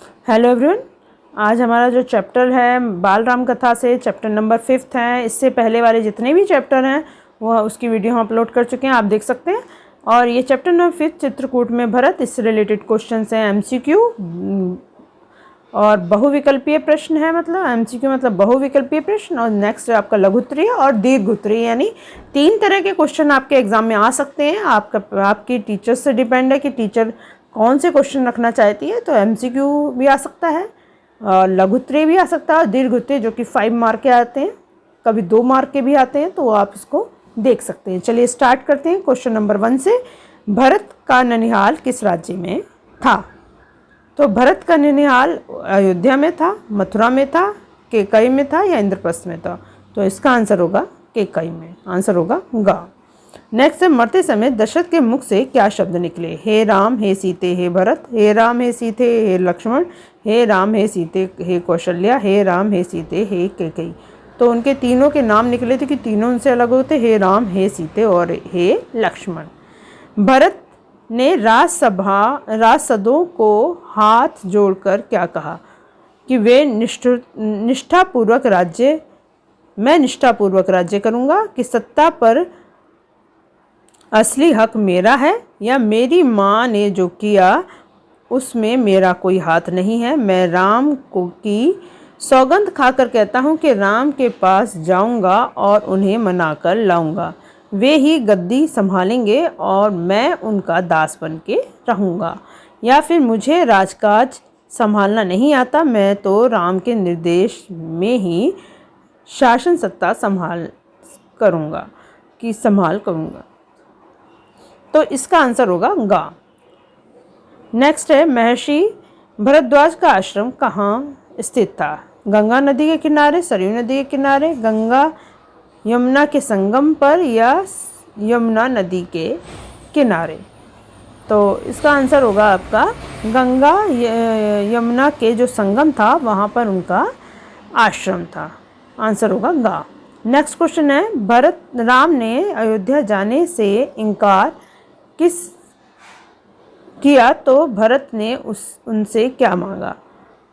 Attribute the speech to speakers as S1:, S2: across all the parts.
S1: Hello everyone, आज हमारा जो चैप्टर है बाल राम कथा से चैप्टर नंबर 5 है। इससे पहले वाले जितने भी चैप्टर हैं वह उसकी वीडियो हम अपलोड कर चुके हैं, आप देख सकते हैं। और ये चैप्टर नंबर 5 चित्रकूट में भरत, इससे रिलेटेड क्वेश्चंस हैं एमसीक्यू और बहुविकल्पीय प्रश्न है। मतलब एमसीक्यू मतलब बहुविकल्पीय प्रश्न। और नेक्स्ट है आपका लघुत्तरीय और दीर्घोत्तरीय, यानी 3 तरह के क्वेश्चन आपके एग्जाम में आ सकते हैं। आपकी टीचर से डिपेंड है कि टीचर कौन से क्वेश्चन रखना चाहती है। तो एमसीक्यू भी आ सकता है और लघुत्तरीय भी आ सकता है और दीर्घोत्तरीय जो कि 5 मार्क के आते हैं, कभी 2 मार्क के भी आते हैं, तो आप इसको देख सकते हैं। चलिए स्टार्ट करते हैं क्वेश्चन नंबर 1 से। भरत का ननिहाल किस राज्य में था? तो भरत का ननिहाल अयोध्या में था, मथुरा में था, केकई में था या इंद्रप्रस्थ में था? तो इसका आंसर होगा केकई में, आंसर होगा गा। नेक्स्ट है, मरते समय दशरथ के मुख से क्या शब्द निकले? हे राम, हे सीते, हे भरत, हे राम, हे सीते, हे लक्ष्मण, हे राम, हे सीते, हे कौशल्या, हे राम, हे सीते, हे कैकेयी। तो उनके तीनों के नाम निकले थे कि तीनों उनसे अलग होते, हे राम, हे सीते और हे लक्ष्मण। भरत ने राजसदों को हाथ जोड़कर क्या कहा? कि वे निष्ठापूर्वक राज्य करूँगा, कि सत्ता पर असली हक मेरा है, या मेरी माँ ने जो किया उसमें मेरा कोई हाथ नहीं है। मैं राम को की सौगंध खाकर कहता हूँ कि राम के पास जाऊँगा और उन्हें मनाकर लाऊँगा। वे ही गद्दी संभालेंगे और मैं उनका दास बन के रहूँगा। या फिर मुझे राजकाज संभालना नहीं आता, मैं तो राम के निर्देश में ही शासन सत्ता संभाल करूँगा। तो इसका आंसर होगा गा। नेक्स्ट है, महर्षि भरद्वाज का आश्रम कहाँ स्थित था? गंगा नदी के किनारे, सरयू नदी के किनारे, गंगा यमुना के संगम पर या यमुना नदी के किनारे? तो इसका आंसर होगा आपका गंगा यमुना के जो संगम था वहाँ पर उनका आश्रम था, आंसर होगा गा। नेक्स्ट क्वेश्चन है, राम ने अयोध्या जाने से इनकार किस किया तो भरत ने उनसे क्या मांगा?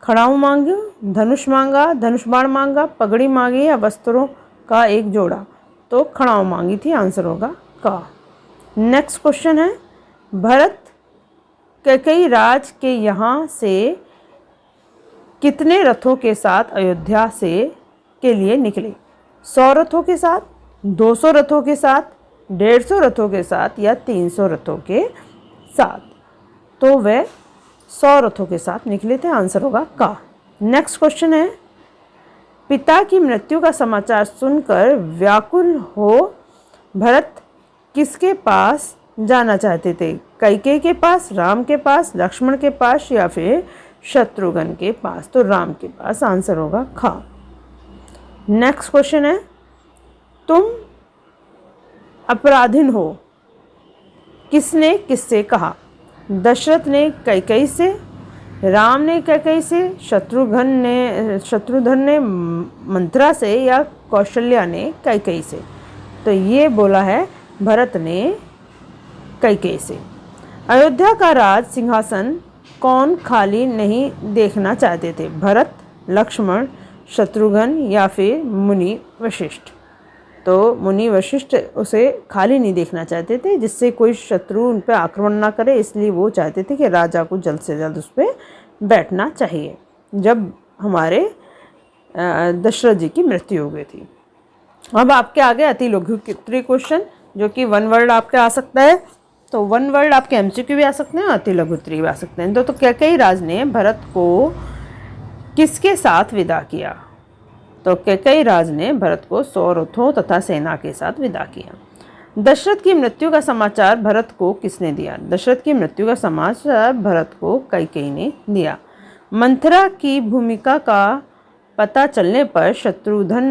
S1: खड़ाऊ मांगे, धनुष मांगा, धनुष बाण मांगा, पगड़ी मांगी या वस्त्रों का एक जोड़ा? तो खड़ाऊ मांगी थी, आंसर होगा का। नेक्स्ट क्वेश्चन है, भरत कैकेयी राज के यहाँ से कितने रथों के साथ अयोध्या के लिए निकले? 100 रथों के साथ, 200 रथों के साथ, 150 रथों के साथ या 300 रथों के साथ? तो वे 100 रथों के साथ निकले थे, आंसर होगा का। नेक्स्ट क्वेश्चन है, पिता की मृत्यु का समाचार सुनकर व्याकुल हो भरत किसके पास जाना चाहते थे? कैकेयी के पास, राम के पास, लक्ष्मण के पास या फिर शत्रुघ्न के पास? तो राम के पास, आंसर होगा खा। नेक्स्ट क्वेश्चन है, तुम अपराधीन हो किसने किससे कहा? दशरथ ने कैकेयी से, राम ने कैकेयी से, शत्रुघ्न ने मंथरा से या कौशल्या ने कैकेयी से? तो ये बोला है भरत ने कैकेयी से। अयोध्या का राज सिंहासन कौन खाली नहीं देखना चाहते थे? भरत, लक्ष्मण, शत्रुघ्न या फिर मुनि वशिष्ठ? तो मुनि वशिष्ठ उसे खाली नहीं देखना चाहते थे, जिससे कोई शत्रु उन पर आक्रमण ना करे, इसलिए वो चाहते थे कि राजा को जल्द से जल्द उस पर बैठना चाहिए जब हमारे दशरथ जी की मृत्यु हो गई थी। अब आपके आगे अति लघुत्तरीय क्वेश्चन जो कि 1 वर्ड आपके आ सकता है। तो 1 वर्ड आपके एमसीक्यू भी आ सकते हैं, अति लघुत्तरीय भी आ सकते हैं। तो कैकेयी राज ने भरत को किसके साथ विदा किया? तो कैकेयी राज ने भरत को 100 रथों तथा सेना के साथ विदा किया। दशरथ की मृत्यु का समाचार भरत को किसने दिया? दशरथ की मृत्यु का समाचार भरत को कैकेयी ने दिया। मंथरा की भूमिका का पता चलने पर शत्रुघ्न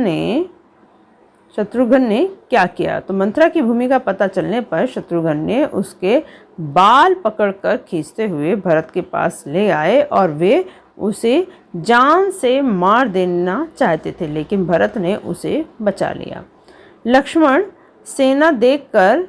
S1: ने क्या किया? तो मंथरा की भूमिका पता चलने पर शत्रुघ्न ने उसके बाल पकड़कर खींचते हुए भरत के पास ले आए और वे उसे जान से मार देना चाहते थे, लेकिन भरत ने उसे बचा लिया। लक्ष्मण सेना देखकर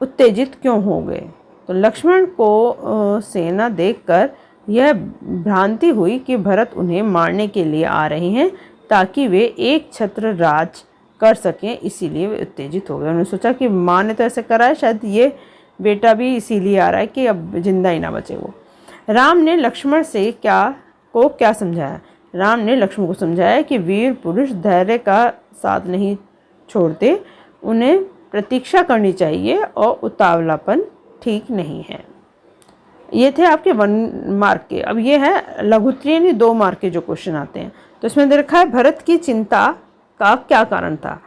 S1: उत्तेजित क्यों हो गए? तो लक्ष्मण को सेना देखकर यह भ्रांति हुई कि भरत उन्हें मारने के लिए आ रहे हैं ताकि वे एक छत्र राज कर सकें, इसीलिए वे उत्तेजित हो गए। उन्होंने सोचा कि माँ ने तो ऐसे करा है, शायद ये बेटा भी इसीलिए आ रहा है कि अब जिंदा ही ना बचे वो। राम ने लक्ष्मण से क्या समझाया? राम ने लक्ष्मण को समझाया कि वीर पुरुष धैर्य का साथ नहीं छोड़ते, उन्हें प्रतीक्षा करनी चाहिए और उतावलापन ठीक नहीं है। ये थे आपके 1 मार्क के। अब ये है लघुत्तरीय यानी 2 मार्क के जो क्वेश्चन आते हैं। तो इसमें दे रखा है भरत की चिंता का क्या कारण था।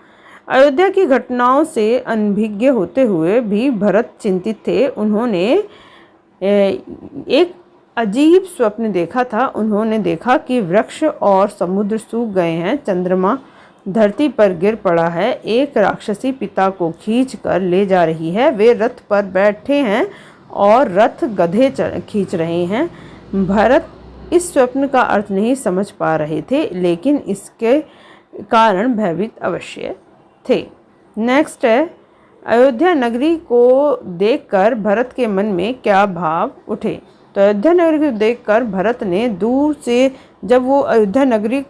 S1: अयोध्या की घटनाओं से अनभिज्ञ होते हुए भी भरत चिंतित थे। उन्होंने एक अजीब स्वप्न देखा था। उन्होंने देखा कि वृक्ष और समुद्र सूख गए हैं, चंद्रमा धरती पर गिर पड़ा है, एक राक्षसी पिता को खींच कर ले जा रही है, वे रथ पर बैठे हैं और रथ गधे खींच रहे हैं। भरत इस स्वप्न का अर्थ नहीं समझ पा रहे थे, लेकिन इसके कारण भयभीत अवश्य थे। नेक्स्ट है, अयोध्या नगरी को देखकर भरत के मन में क्या भाव उठे। तो अयोध्या नगरी को देखकर भरत ने दूर से, जब वो अयोध्या नगरी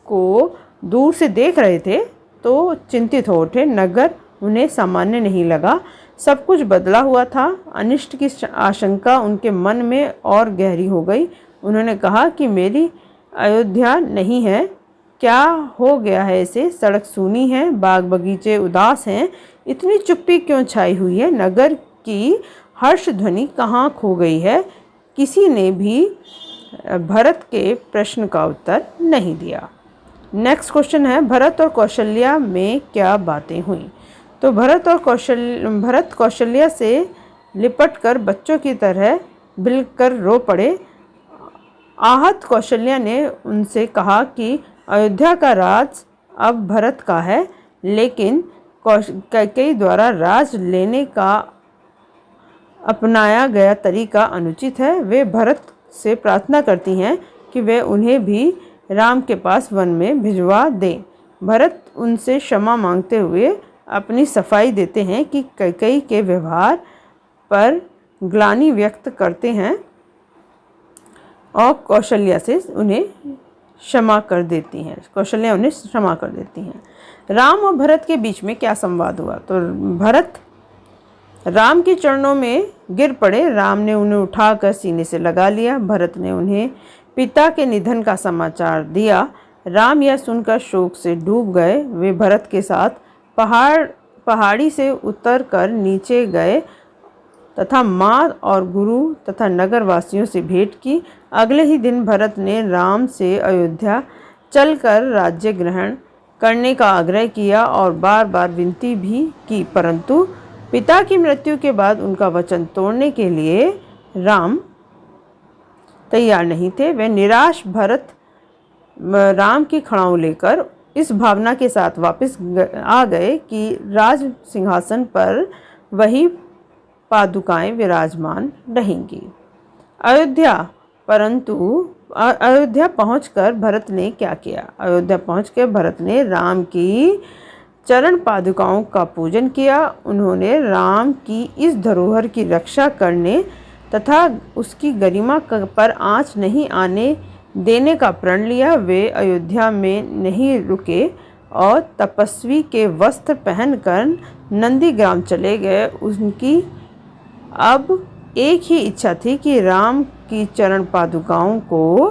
S1: को दूर से देख रहे थे तो चिंतित हो उठे। नगर उन्हें सामान्य नहीं लगा, सब कुछ बदला हुआ था। अनिष्ट की आशंका उनके मन में और गहरी हो गई। उन्होंने कहा कि मेरी अयोध्या नहीं है, क्या हो गया है इसे? सड़क सूनी है, बाग बगीचे उदास हैं, इतनी चुप्पी क्यों छाई हुई है? नगर की हर्ष ध्वनि कहाँ खो गई है? किसी ने भी भरत के प्रश्न का उत्तर नहीं दिया। नेक्स्ट क्वेश्चन है, भरत और कौशल्या में क्या बातें हुई। तो भरत कौशल्या से लिपट कर बच्चों की तरह बिलकर रो पड़े। आहत कौशल्या ने उनसे कहा कि अयोध्या का राज अब भरत का है, लेकिन कैकेयी द्वारा राज लेने का अपनाया गया तरीका अनुचित है। वे भरत से प्रार्थना करती हैं कि वे उन्हें भी राम के पास वन में भिजवा दें। भरत उनसे क्षमा मांगते हुए अपनी सफाई देते हैं कि कैकेयी के व्यवहार पर ग्लानि व्यक्त करते हैं और कौशल्या से उन्हें क्षमा कर देती हैं। कौशल्या उन्हें क्षमा कर देती हैं। राम और भरत के बीच में क्या संवाद हुआ। तो भरत राम के चरणों में गिर पड़े। राम ने उन्हें उठाकर सीने से लगा लिया। भरत ने उन्हें पिता के निधन का समाचार दिया। राम यह सुनकर शोक से डूब गए। वे भरत के साथ पहाड़ी से उतरकर नीचे गए तथा माँ और गुरु तथा नगरवासियों से भेंट की। अगले ही दिन भरत ने राम से अयोध्या चलकर राज्य ग्रहण करने का आग्रह किया और बार बार विनती भी की, परंतु पिता की मृत्यु के बाद उनका वचन तोड़ने के लिए राम तैयार नहीं थे। वे निराश भरत राम की खड़ाऊ लेकर इस भावना के साथ वापस आ गए कि राज सिंहासन पर वही पादुकाएं विराजमान रहेंगी। अयोध्या पहुंचकर भरत ने क्या किया। अयोध्या पहुंचकर भरत ने राम की चरण पादुकाओं का पूजन किया। उन्होंने राम की इस धरोहर की रक्षा करने तथा उसकी गरिमा पर आँच नहीं आने देने का प्रण लिया। वे अयोध्या में नहीं रुके और तपस्वी के वस्त्र पहनकर नंदीग्राम चले गए। उनकी अब एक ही इच्छा थी कि राम की चरण पादुकाओं को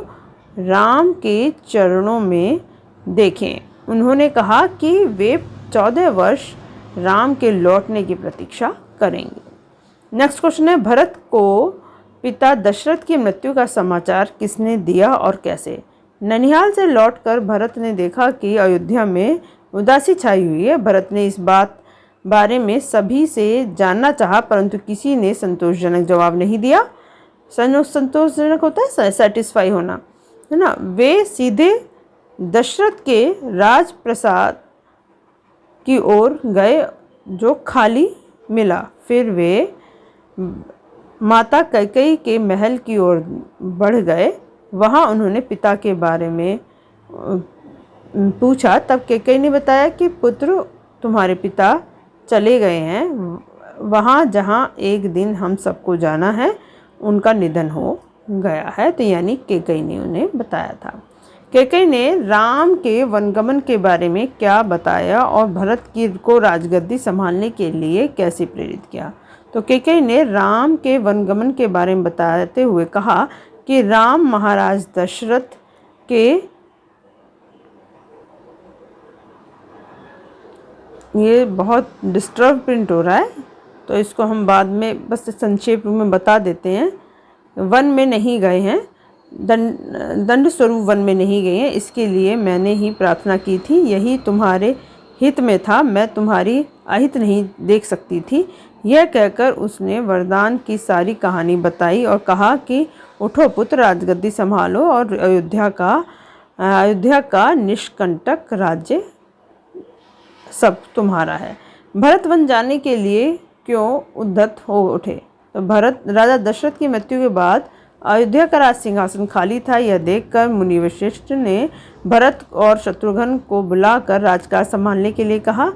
S1: राम के चरणों में देखें। उन्होंने कहा कि वे 14 वर्ष राम के लौटने की प्रतीक्षा करेंगे। नेक्स्ट क्वेश्चन है, भरत को पिता दशरथ की मृत्यु का समाचार किसने दिया और कैसे। ननिहाल से लौटकर भरत ने देखा कि अयोध्या में उदासी छाई हुई है। भरत ने इस बारे में सभी से जानना चाहा, परंतु किसी ने संतोषजनक जवाब नहीं दिया। संतोषजनक होता है सेटिस्फाई होना, है ना। वे सीधे दशरथ के राजप्रसाद की ओर गए जो खाली मिला। फिर वे माता कैकेयी के महल की ओर बढ़ गए। वहाँ उन्होंने पिता के बारे में पूछा। तब कैकेयी ने बताया कि पुत्र, तुम्हारे पिता चले गए हैं वहाँ जहाँ एक दिन हम सबको जाना है, उनका निधन हो गया है, तो यानी कैकेयी ने उन्हें बताया था। कैकेयी ने राम के वनगमन के बारे में क्या बताया और भरत को राजगद्दी संभालने के लिए कैसे प्रेरित किया। तो कैकेयी ने राम के वनगमन के बारे में बताते हुए कहा कि राम महाराज दशरथ के, ये बहुत डिस्टर्ब प्रिंट हो रहा है तो इसको हम बाद में बस संक्षेप रूप में बता देते हैं। वन में नहीं गए हैं, दंड स्वरूप वन में नहीं गए हैं, इसके लिए मैंने ही प्रार्थना की थी, यही तुम्हारे हित में था, मैं तुम्हारी अहित नहीं देख सकती थी। यह कहकर उसने वरदान की सारी कहानी बताई और कहा कि उठो पुत्र, राजगद्दी संभालो और अयोध्या का निष्कंटक राज्य सब तुम्हारा है। भरत वन जाने के लिए क्यों उद्यत हो उठे। तो भरत राजा दशरथ की मृत्यु के बाद अयोध्या का राज सिंहासन खाली था। यह देखकर मुनि वशिष्ठ ने भरत और शत्रुघ्न को बुलाकर राजकाज संभालने के लिए कहा।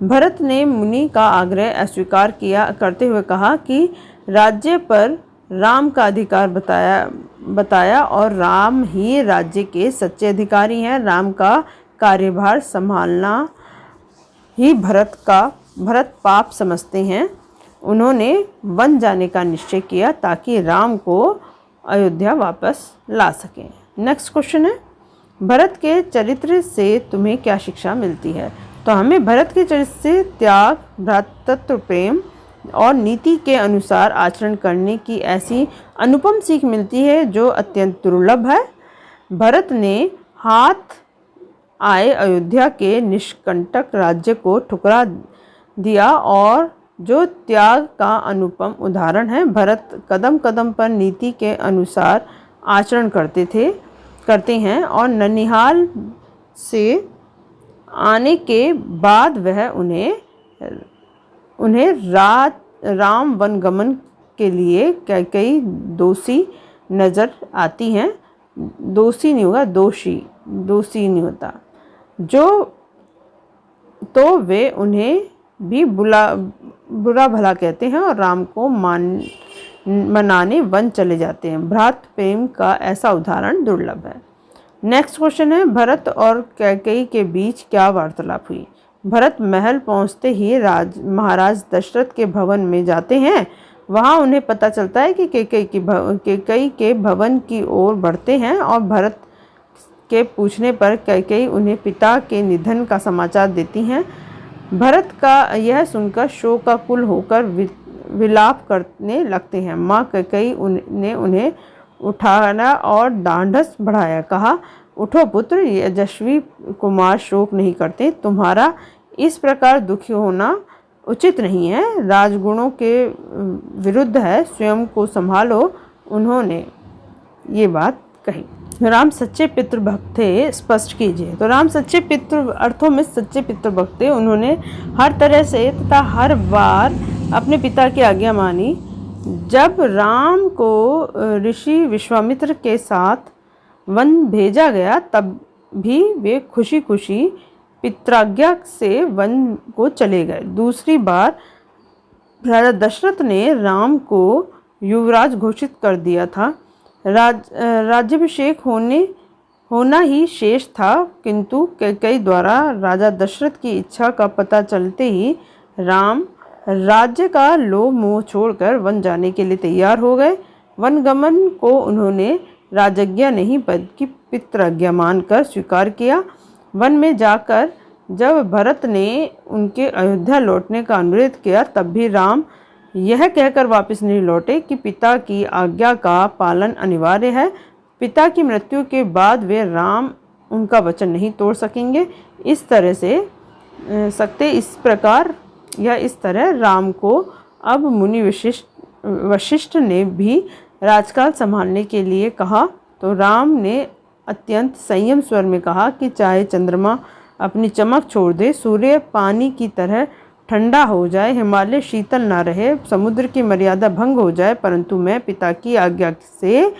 S1: भरत ने मुनि का आग्रह अस्वीकार करते हुए कहा कि राज्य पर राम का अधिकार बताया और राम ही राज्य के सच्चे अधिकारी हैं। राम का कार्यभार संभालना ही भरत पाप समझते हैं। उन्होंने वन जाने का निश्चय किया ताकि राम को अयोध्या वापस ला सकें। नेक्स्ट क्वेश्चन है, भरत के चरित्र से तुम्हें क्या शिक्षा मिलती है। तो हमें भरत के चरित्र से त्याग, भ्रातृत्व प्रेम और नीति के अनुसार आचरण करने की ऐसी अनुपम सीख मिलती है जो अत्यंत दुर्लभ है। भरत ने हाथ आए अयोध्या के निष्कंटक राज्य को ठुकरा दिया और जो त्याग का अनुपम उदाहरण है। भरत कदम कदम पर नीति के अनुसार आचरण करते हैं और ननिहाल से आने के बाद वह उन्हें राम वनगमन के लिए कई दोषी नज़र आती हैं। दोषी नहीं होता जो, तो वे उन्हें भी बुरा भला कहते हैं और राम को मनाने वन चले जाते हैं। भ्रात प्रेम का ऐसा उदाहरण दुर्लभ है। नेक्स्ट क्वेश्चन है, भरत और कैकेयी के बीच क्या वार्तालाप हुई। भरत महल पहुंचते ही महाराज दशरथ के भवन में जाते हैं। वहां उन्हें पता चलता है कि कैकेयी के भवन की ओर बढ़ते हैं और भरत के पूछने पर कैकेयी उन्हें पिता के निधन का समाचार देती हैं। भरत का यह सुनकर शोकाकुल होकर विलाप करने लगते हैं। माँ कैकेयी ने उन्हें उठाया और ढांढस बढ़ाया, कहा, उठो पुत्र, यशस्वी कुमार शोक नहीं करते, तुम्हारा इस प्रकार दुखी होना उचित नहीं है, राजगुणों के विरुद्ध है, स्वयं को संभालो। उन्होंने ये बात कही। राम सच्चे पितृभक्त थे, स्पष्ट कीजिए। तो राम सच्चे अर्थों में सच्चे पितृभक्त थे। उन्होंने हर तरह से तथा हर बार अपने पिता की आज्ञा मानी। जब राम को ऋषि विश्वामित्र के साथ वन भेजा गया तब भी वे खुशी खुशी पित्राज्ञा से वन को चले गए। दूसरी बार राजा दशरथ ने राम को युवराज घोषित कर दिया था। राज्याभिषेक होना ही शेष था, किंतु कैकेयी द्वारा राजा दशरथ की इच्छा का पता चलते ही राम राज्य का लोभ मोह छोड़कर वन जाने के लिए तैयार हो गए। वनगमन को उन्होंने राजज्ञा नहीं बल्कि पितृज्ञा मानकर स्वीकार किया। वन में जाकर जब भरत ने उनके अयोध्या लौटने का अनुरोध किया तब भी राम यह कहकर वापस नहीं लौटे कि पिता की आज्ञा का पालन अनिवार्य है। पिता की मृत्यु के बाद वे राम उनका वचन नहीं तोड़ सकेंगे। इस तरह राम को अब मुनि वशिष्ठ ने भी राजकाज संभालने के लिए कहा। तो राम ने अत्यंत संयम स्वर में कहा कि चाहे चंद्रमा अपनी चमक छोड़ दे, सूर्य पानी की तरह ठंडा हो जाए, हिमालय शीतल ना रहे, समुद्र की मर्यादा भंग हो जाए, परंतु मैं पिता की आज्ञा से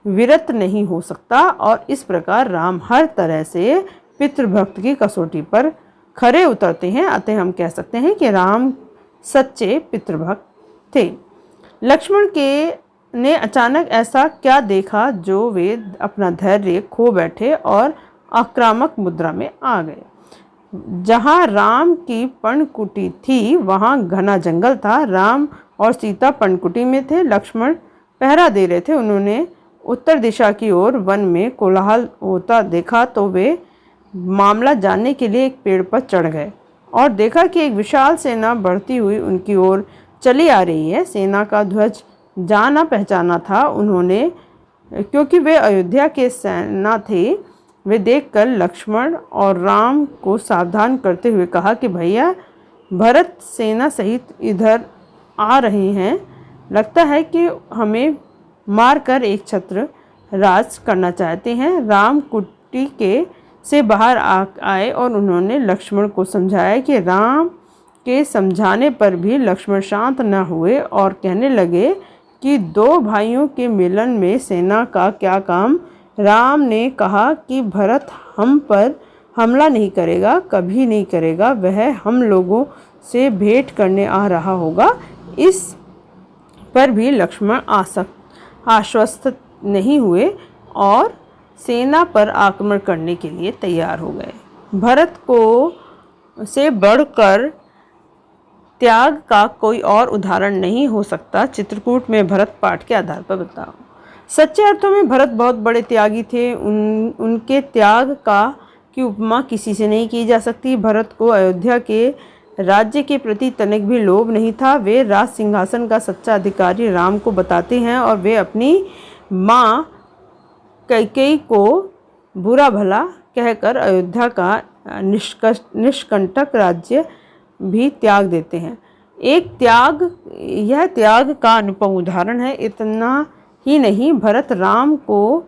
S1: विरत नहीं हो सकता। और इस प्रकार राम हर तरह से पितृभक्त की कसौटी पर खरे उतरते हैं। अतः हम कह सकते हैं कि राम सच्चे पितृभक्त थे। लक्ष्मण के ने अचानक ऐसा क्या देखा जो वे अपना धैर्य खो बैठे और आक्रामक मुद्रा में आ गए। जहाँ राम की पर्णकुटी थी वहाँ घना जंगल था। राम और सीता पर्णकुटी में थे। लक्ष्मण पहरा दे रहे थे। उन्होंने उत्तर दिशा की ओर वन में कोलाहल होता देखा तो वे मामला जानने के लिए एक पेड़ पर चढ़ गए और देखा कि एक विशाल सेना बढ़ती हुई उनकी ओर चली आ रही है। सेना का ध्वज जाना पहचाना था उन्होंने, क्योंकि वे अयोध्या के सेना थे। वे देखकर लक्ष्मण और राम को सावधान करते हुए कहा कि भैया, भरत सेना सहित इधर आ रहे हैं। लगता है कि हमें मारकर एक छत्र राज करना चाहते हैं। राम कुटी के से बाहर आए और उन्होंने लक्ष्मण को समझाया कि राम के समझाने पर भी लक्ष्मण शांत न हुए और कहने लगे कि दो भाइयों के मिलन में सेना का क्या काम। राम ने कहा कि भरत हम पर हमला नहीं करेगा, कभी नहीं करेगा। वह हम लोगों से भेंट करने आ रहा होगा। इस पर भी लक्ष्मण आश्वस्त नहीं हुए और सेना पर आक्रमण करने के लिए तैयार हो गए। भरत को से बढ़कर त्याग का कोई और उदाहरण नहीं हो सकता। चित्रकूट में भरत पाठ के आधार पर बताओ। सच्चे अर्थों में भरत बहुत बड़े त्यागी थे। उनके त्याग की उपमा किसी से नहीं की जा सकती। भरत को अयोध्या के राज्य के प्रति तनिक भी लोभ नहीं था। वे राज सिंहासन का सच्चा अधिकारी राम को बताते हैं और वे अपनी माँ कैकेयी को बुरा भला कहकर अयोध्या का निष्कंटक राज्य भी त्याग देते हैं। यह त्याग का अनुपम उदाहरण है। इतना ही नहीं, भरत राम को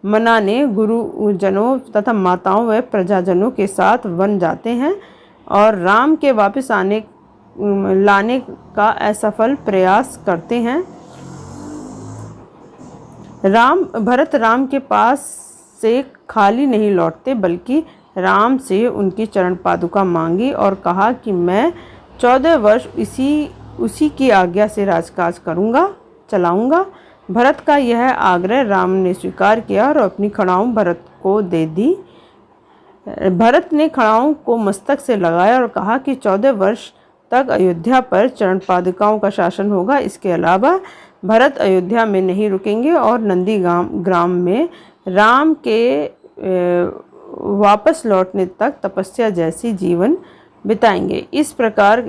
S1: मनाने गुरुजनों तथा माताओं व प्रजाजनों के साथ वन जाते हैं और राम के वापस लाने का असफल प्रयास करते हैं। भरत राम के पास से खाली नहीं लौटते, बल्कि राम से उनकी चरण पादुका मांगी और कहा कि मैं 14 वर्ष उसी की आज्ञा से राजकाज चलाऊंगा। भरत का यह आग्रह राम ने स्वीकार किया और अपनी खड़ाऊं भरत को दे दी। भरत ने खड़ाऊं को मस्तक से लगाया और कहा कि 14 वर्ष तक अयोध्या पर चरण पादुकाओं का शासन होगा। इसके अलावा भरत अयोध्या में नहीं रुकेंगे और नंदी ग्राम में राम के वापस लौटने तक तपस्या जैसी जीवन बिताएंगे। इस प्रकार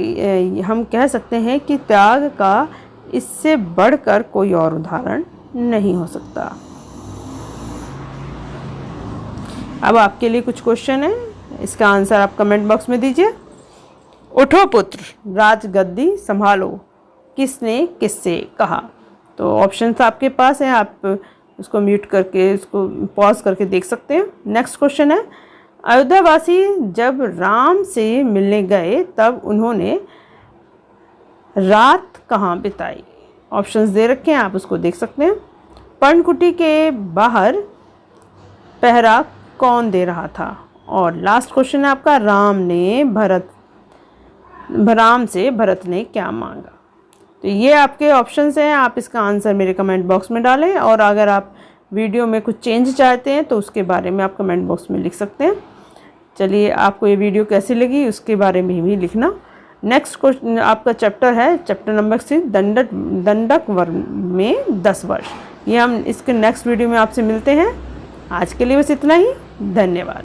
S1: हम कह सकते हैं कि त्याग का इससे बढ़कर कोई और उदाहरण नहीं हो सकता। अब आपके लिए कुछ क्वेश्चन है, इसका आंसर आप कमेंट बॉक्स में दीजिए। उठो पुत्र, राजगद्दी संभालो, किसने किससे कहा? तो ऑप्शंस आपके पास हैं, आप उसको म्यूट करके उसको पॉज करके देख सकते हैं। नेक्स्ट क्वेश्चन है, अयोध्यावासी जब राम से मिलने गए तब उन्होंने रात कहाँ बिताई? ऑप्शंस दे रखे हैं, आप उसको देख सकते हैं। पर्णकुटी के बाहर पहरा कौन दे रहा था? और लास्ट क्वेश्चन है आपका, राम से भरत ने क्या मांगा? तो ये आपके ऑप्शंस हैं, आप इसका आंसर मेरे कमेंट बॉक्स में डालें और अगर आप वीडियो में कुछ चेंज चाहते हैं तो उसके बारे में आप कमेंट बॉक्स में लिख सकते हैं। चलिए, आपको ये वीडियो कैसी लगी उसके बारे में भी लिखना। नेक्स्ट क्वेश्चन आपका चैप्टर है, चैप्टर नंबर 6, दंडक वर्म में 10 वर्ष। ये हम इसके नेक्स्ट वीडियो में आपसे मिलते हैं। आज के लिए बस इतना ही। धन्यवाद।